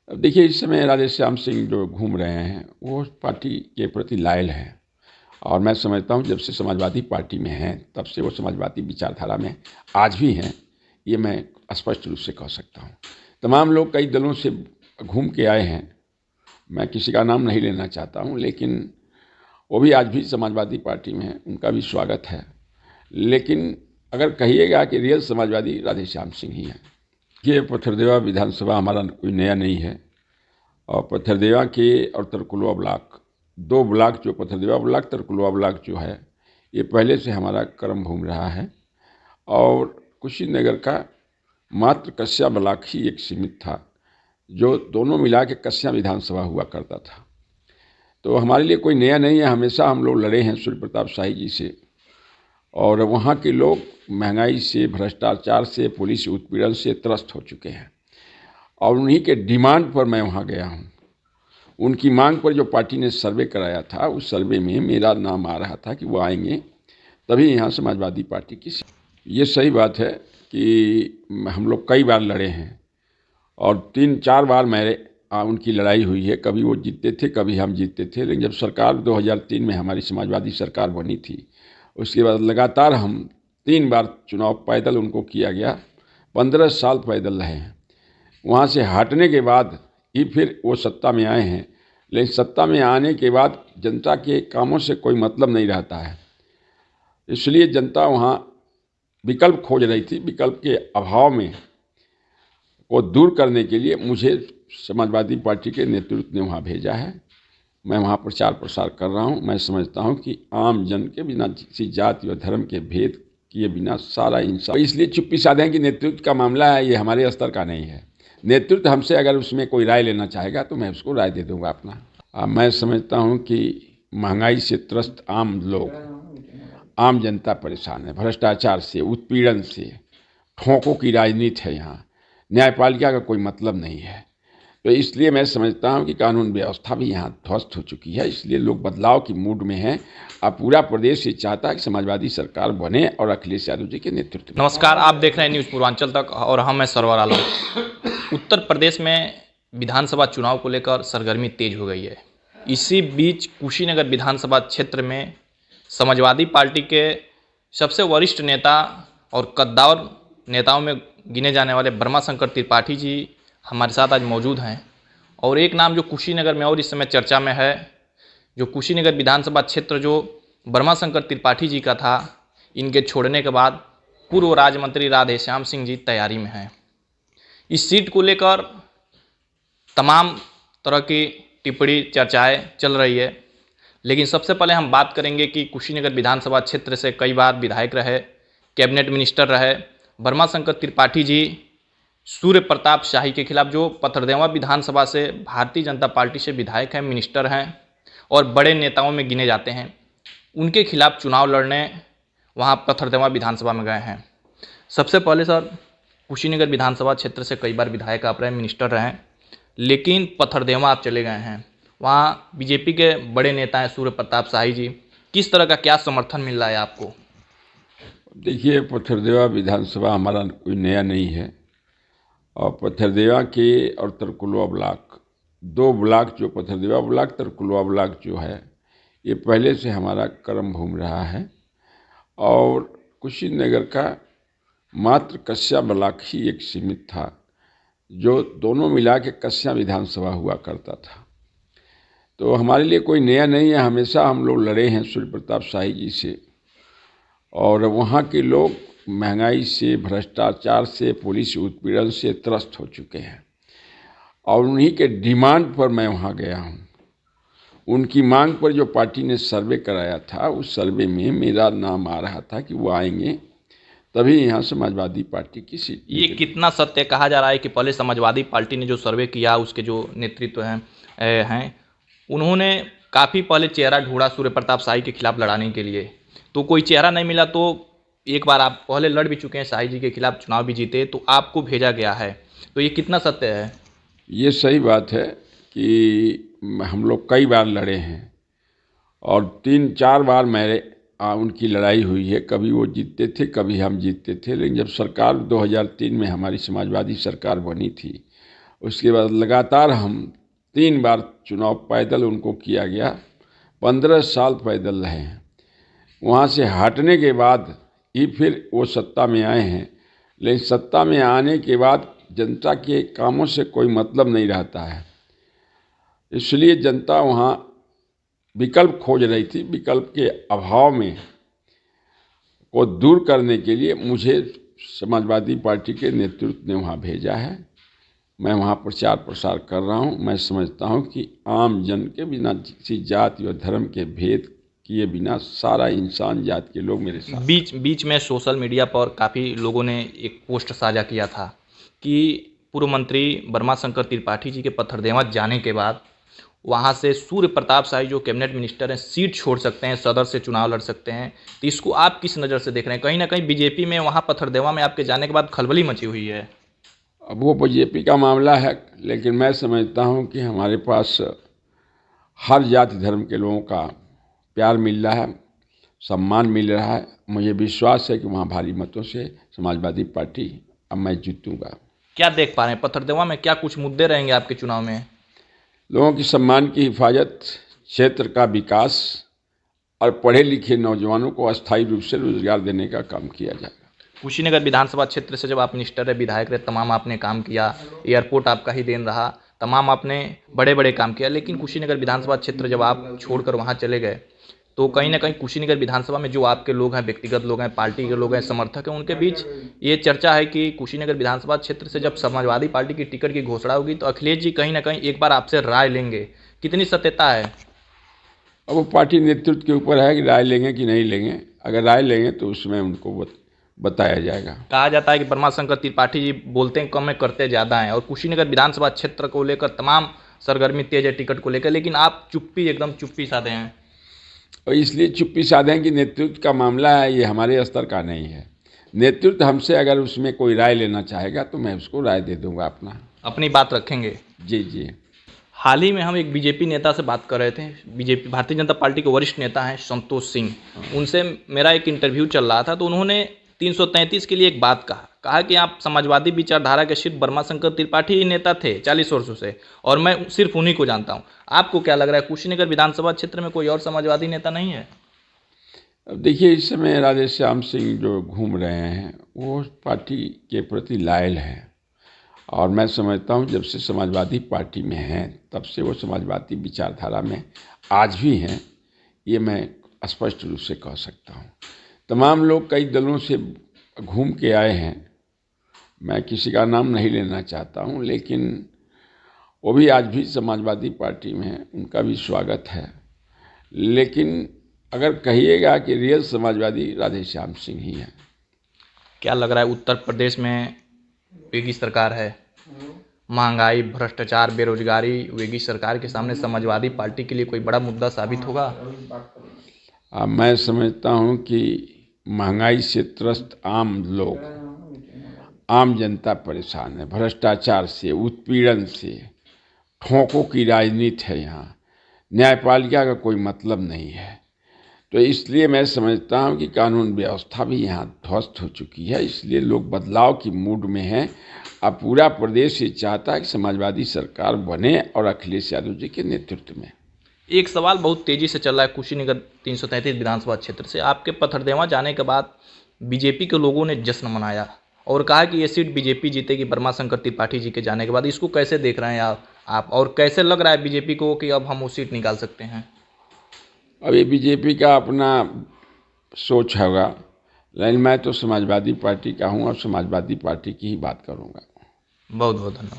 अब देखिए, इस समय राधेश्याम सिंह जो घूम रहे हैं वो पार्टी के प्रति लायल हैं। और मैं समझता हूँ जब से समाजवादी पार्टी में हैं तब से वो समाजवादी विचारधारा में आज भी हैं, ये मैं स्पष्ट रूप से कह सकता हूँ। तमाम लोग कई दलों से घूम के आए हैं, मैं किसी का नाम नहीं लेना चाहता हूँ, लेकिन वो भी आज भी समाजवादी पार्टी में हैं, उनका भी स्वागत है। लेकिन अगर कहिएगा कि रियल समाजवादी राधेश्याम सिंह ही हैं। ये पथरदेवा विधानसभा हमारा कोई नया नहीं है। और पथरदेवा के और तरकुलवा ब्लॉक, दो ब्लॉक, जो पथरदेवा ब्लॉक, तरकुलवा ब्लॉक जो है, ये पहले से हमारा कर्म भूमि रहा है। और कुशीनगर का मात्र कस्या ब्लॉक ही एक सीमित था, जो दोनों मिला के कस्या विधानसभा हुआ करता था। तो हमारे लिए कोई नया नहीं है, हमेशा हम लोग लड़े हैं सूर्य प्रताप शाही जी से। और वहाँ के लोग महंगाई से, भ्रष्टाचार से, पुलिस उत्पीड़न से त्रस्त हो चुके हैं। और उन्हीं के डिमांड पर मैं वहाँ गया हूँ। उनकी मांग पर जो पार्टी ने सर्वे कराया था, उस सर्वे में मेरा नाम आ रहा था कि वो आएंगे, तभी यहाँ समाजवादी पार्टी की। ये सही बात है कि हम लोग कई बार लड़े हैं और 3-4 बार उनकी लड़ाई हुई है। कभी वो जीतते थे, कभी हम जीतते थे। लेकिन जब सरकार 2003 में हमारी समाजवादी सरकार बनी थी, उसके बाद लगातार हम 3 बार चुनाव पैदल उनको किया गया। 15 साल पैदल रहे हैं। वहाँ से हटने के बाद ही फिर वो सत्ता में आए हैं। लेकिन सत्ता में आने के बाद जनता के कामों से कोई मतलब नहीं रहता है, इसलिए जनता वहाँ विकल्प खोज रही थी। विकल्प के अभाव में वो दूर करने के लिए मुझे समाजवादी पार्टी के नेतृत्व ने वहाँ भेजा है। मैं वहाँ प्रचार प्रसार कर रहा हूँ। मैं समझता हूँ कि आम जन के बिना किसी जाति व धर्म के भेद किए बिना सारा इंसान, इसलिए चुप्पी साधे कि नेतृत्व का मामला है, ये हमारे स्तर का नहीं है। नेतृत्व हमसे अगर उसमें कोई राय लेना चाहेगा तो मैं उसको राय दे दूंगा अपना। मैं समझता हूँ कि महंगाई से त्रस्त आम लोग, आम जनता परेशान है। भ्रष्टाचार से, उत्पीड़न से, ठोकों की राजनीति है यहाँ। न्यायपालिका का कोई मतलब नहीं है। तो इसलिए मैं समझता हूँ कि कानून व्यवस्था भी यहाँ ध्वस्त हो चुकी है। इसलिए लोग बदलाव की मूड में हैं। अब पूरा प्रदेश ये चाहता है कि समाजवादी सरकार बने और अखिलेश यादव जी के नेतृत्व में। नमस्कार, आप देख रहे हैं न्यूज़ पूर्वांचल तक और हम हैं सरवर आलम। उत्तर प्रदेश में विधानसभा चुनाव को लेकर सरगर्मी तेज हो गई है। इसी बीच कुशीनगर विधानसभा क्षेत्र में समाजवादी पार्टी के सबसे वरिष्ठ नेता और कद्दावर नेताओं में गिने जाने वाले वर्मा शंकर त्रिपाठी जी हमारे साथ आज मौजूद हैं। और एक नाम जो कुशीनगर में और इस समय चर्चा में है, जो कुशीनगर विधानसभा क्षेत्र जो वर्मा शंकर त्रिपाठी जी का था, इनके छोड़ने के बाद पूर्व राज्य मंत्री राधेश्याम सिंह जी तैयारी में हैं। इस सीट को लेकर तमाम तरह की टिप्पणी चर्चाएं चल रही है। लेकिन सबसे पहले हम बात करेंगे कि कुशीनगर विधानसभा क्षेत्र से कई बार विधायक रहे, कैबिनेट मिनिस्टर रहे वर्मा शंकर त्रिपाठी जी सूर्य प्रताप शाही के खिलाफ, जो पथरदेवा विधानसभा से भारतीय जनता पार्टी से विधायक हैं, मिनिस्टर हैं और बड़े नेताओं में गिने जाते हैं, उनके खिलाफ चुनाव लड़ने वहाँ पथरदेवा विधानसभा में गए हैं। सबसे पहले सर, कुशीनगर विधानसभा क्षेत्र से कई बार विधायक आप रहे, मिनिस्टर रहे, लेकिन पथरदेवा आप चले गए हैं। वहाँ बीजेपी के बड़े नेता हैं सूर्य प्रताप शाही जी, किस तरह का क्या समर्थन मिल रहा है आपको? देखिए, पथरदेवा विधानसभा हमारा कोई नया नहीं है। और पथरदेवा के और तरकुलवा ब्लॉक, दो ब्लॉक, जो पथरदेवा ब्लॉक, तरकुलवा ब्लॉक जो है, ये पहले से हमारा कर्म भूमि रहा है। और कुशीनगर का मात्र कस्या ब्लॉक ही एक सीमित था, जो दोनों मिला के कस्या विधानसभा हुआ करता था। तो हमारे लिए कोई नया नहीं है, हमेशा हम लोग लड़े हैं सूर्य प्रताप शाही जी से। और वहाँ के लोग महंगाई से, भ्रष्टाचार से, पुलिस उत्पीड़न से त्रस्त हो चुके हैं। और उन्हीं के डिमांड पर मैं वहाँ गया हूँ। उनकी मांग पर जो पार्टी ने सर्वे कराया था, उस सर्वे में मेरा नाम आ रहा था कि वो आएंगे, तभी यहाँ समाजवादी पार्टी की सीट। ये कितना सत्य कहा जा रहा है कि पहले समाजवादी पार्टी ने जो सर्वे किया, उसके जो नेतृत्व हैं उन्होंने काफ़ी पहले चेहरा ढूंढा सूर्य प्रताप शाही के खिलाफ लड़ाने के लिए, तो कोई चेहरा नहीं मिला। तो एक बार आप पहले लड़ भी चुके हैं, शाही जी के खिलाफ चुनाव भी जीते, तो आपको भेजा गया है, तो ये कितना सत्य है? ये सही बात है कि हम लोग कई बार लड़े हैं और 3-4 बार उनकी लड़ाई हुई है। कभी वो जीतते थे, कभी हम जीतते थे। लेकिन जब सरकार 2003 में हमारी समाजवादी सरकार बनी थी, उसके बाद लगातार हम 3 बार चुनाव पैदल उनको किया गया, 15 साल पैदल रहे हैं। वहाँ से हटने के बाद ही फिर वो सत्ता में आए हैं, लेकिन सत्ता में आने के बाद जनता के कामों से कोई मतलब नहीं रहता है। इसलिए जनता वहाँ विकल्प खोज रही थी। विकल्प के अभाव में को दूर करने के लिए मुझे समाजवादी पार्टी के नेतृत्व ने वहाँ भेजा है। मैं वहाँ प्रचार प्रसार कर रहा हूँ। मैं समझता हूँ कि आम जन के बिना किसी जाति और धर्म के भेद किए बिना सारा इंसान जात के लोग मेरे साथ। बीच में सोशल मीडिया पर काफ़ी लोगों ने एक पोस्ट साझा किया था कि पूर्व मंत्री वर्मा शंकर त्रिपाठी जी के पत्थरदेवा जाने के बाद वहाँ से सूर्य प्रताप शाही जो कैबिनेट मिनिस्टर हैं सीट छोड़ सकते हैं, सदर से चुनाव लड़ सकते हैं। तो इसको आप किस नज़र से देख रहे हैं? कहीं ना कहीं बीजेपी में वहाँ पत्थरदेवा में आपके जाने के बाद खलबली मची हुई है। अब वो बीजेपी का मामला है, लेकिन मैं समझता हूँ कि हमारे पास हर जाति धर्म के लोगों का प्यार मिल रहा है, सम्मान मिल रहा है। मुझे विश्वास है कि वहाँ भारी मतों से समाजवादी पार्टी अब मैं जीतूँगा। क्या देख पा रहे हैं पत्थरदेवा में, क्या कुछ मुद्दे रहेंगे आपके चुनाव में? लोगों की सम्मान की हिफाजत, क्षेत्र का विकास और पढ़े लिखे नौजवानों को अस्थायी रूप से रोजगार देने का काम किया जाएगा। कुशीनगर विधानसभा क्षेत्र से जब आप मिनिस्टर रहे, विधायक रहे, तमाम आपने काम किया, एयरपोर्ट आपका ही देन रहा, तमाम आपने बड़े बड़े काम किया। लेकिन कुशीनगर विधानसभा क्षेत्र जब आप छोड़कर वहाँ चले गए तो कहीं ना कहीं कुशीनगर विधानसभा में जो आपके लोग हैं, व्यक्तिगत लोग हैं, पार्टी के लोग हैं, समर्थक हैं, उनके बीच ये चर्चा है कि कुशीनगर विधानसभा क्षेत्र से जब समाजवादी पार्टी की टिकट की घोषणा होगी तो अखिलेश जी कहीं ना कहीं एक बार आपसे राय लेंगे। कितनी सत्यता है? अब वो पार्टी नेतृत्व के ऊपर है कि राय लेंगे कि नहीं लेंगे। अगर राय लेंगे तो उसमें उनको बताया जाएगा। कहा जाता है कि वर्मा शंकर त्रिपाठी जी बोलते हैं कम है, करते ज़्यादा हैं, और कुशीनगर विधानसभा क्षेत्र को लेकर तमाम सरगर्मी तेज है टिकट को लेकर, लेकिन आप एकदम चुप्पी साधे हैं। और इसलिए चुप्पी साधे कि नेतृत्व का मामला है, ये हमारे स्तर का नहीं है। नेतृत्व हमसे अगर उसमें कोई राय लेना चाहेगा तो मैं उसको राय दे दूंगा। अपनी बात रखेंगे। जी जी। हाल ही में हम एक बीजेपी नेता से बात कर रहे थे। बीजेपी भारतीय जनता पार्टी के वरिष्ठ नेता हैं संतोष सिंह। उनसे मेरा एक इंटरव्यू चल रहा था तो उन्होंने 333 के लिए एक बात कहा कि आप समाजवादी विचारधारा के सिर्फ वर्मा शंकर त्रिपाठी ही नेता थे 40 वर्षों से, और मैं सिर्फ उन्हीं को जानता हूं। आपको क्या लग रहा है, कुशीनगर विधानसभा क्षेत्र में कोई और समाजवादी नेता नहीं है? अब देखिए, इस समय राधेश्याम सिंह जो घूम रहे हैं वो पार्टी के प्रति लायल हैं, और मैं समझता हूं जब से समाजवादी पार्टी में हैं तब से वो समाजवादी विचारधारा में आज भी हैं, ये मैं स्पष्ट रूप से कह सकता हूं। तमाम लोग कई दलों से घूम के आए हैं, मैं किसी का नाम नहीं लेना चाहता हूं, लेकिन वो भी आज भी समाजवादी पार्टी में हैं, उनका भी स्वागत है। लेकिन अगर कहिएगा कि रियल समाजवादी राधेश्याम सिंह ही हैं। क्या लग रहा है उत्तर प्रदेश में योगी सरकार है, महंगाई, भ्रष्टाचार, बेरोजगारी, योगी सरकार के सामने समाजवादी पार्टी के लिए कोई बड़ा मुद्दा साबित होगा? मैं समझता हूं कि महंगाई से त्रस्त आम लोग, आम जनता परेशान है। भ्रष्टाचार से, उत्पीड़न से, ठोकों की राजनीति है यहाँ, न्यायपालिका का कोई मतलब नहीं है। तो इसलिए मैं समझता हूँ कि कानून व्यवस्था भी यहाँ ध्वस्त हो चुकी है। इसलिए लोग बदलाव की मूड में हैं। अब पूरा प्रदेश ये चाहता है कि समाजवादी सरकार बने और अखिलेश यादव जी के नेतृत्व में। एक सवाल बहुत तेजी से चल रहा है कुशीनगर 333 विधानसभा क्षेत्र से। आपके पत्थरदेवा जाने के बाद बीजेपी के लोगों ने जश्न मनाया और कहा कि ये सीट बीजेपी जीतेगी वर्मा शंकर त्रिपाठी जी के जाने के बाद। इसको कैसे देख रहे हैं आप और कैसे लग रहा है बीजेपी को कि अब हम वो सीट निकाल सकते हैं? अब ये बीजेपी का अपना सोच होगा, लेकिन मैं तो समाजवादी पार्टी का हूँ और समाजवादी पार्टी की ही बात करूँगा। बहुत बहुत धन्यवाद।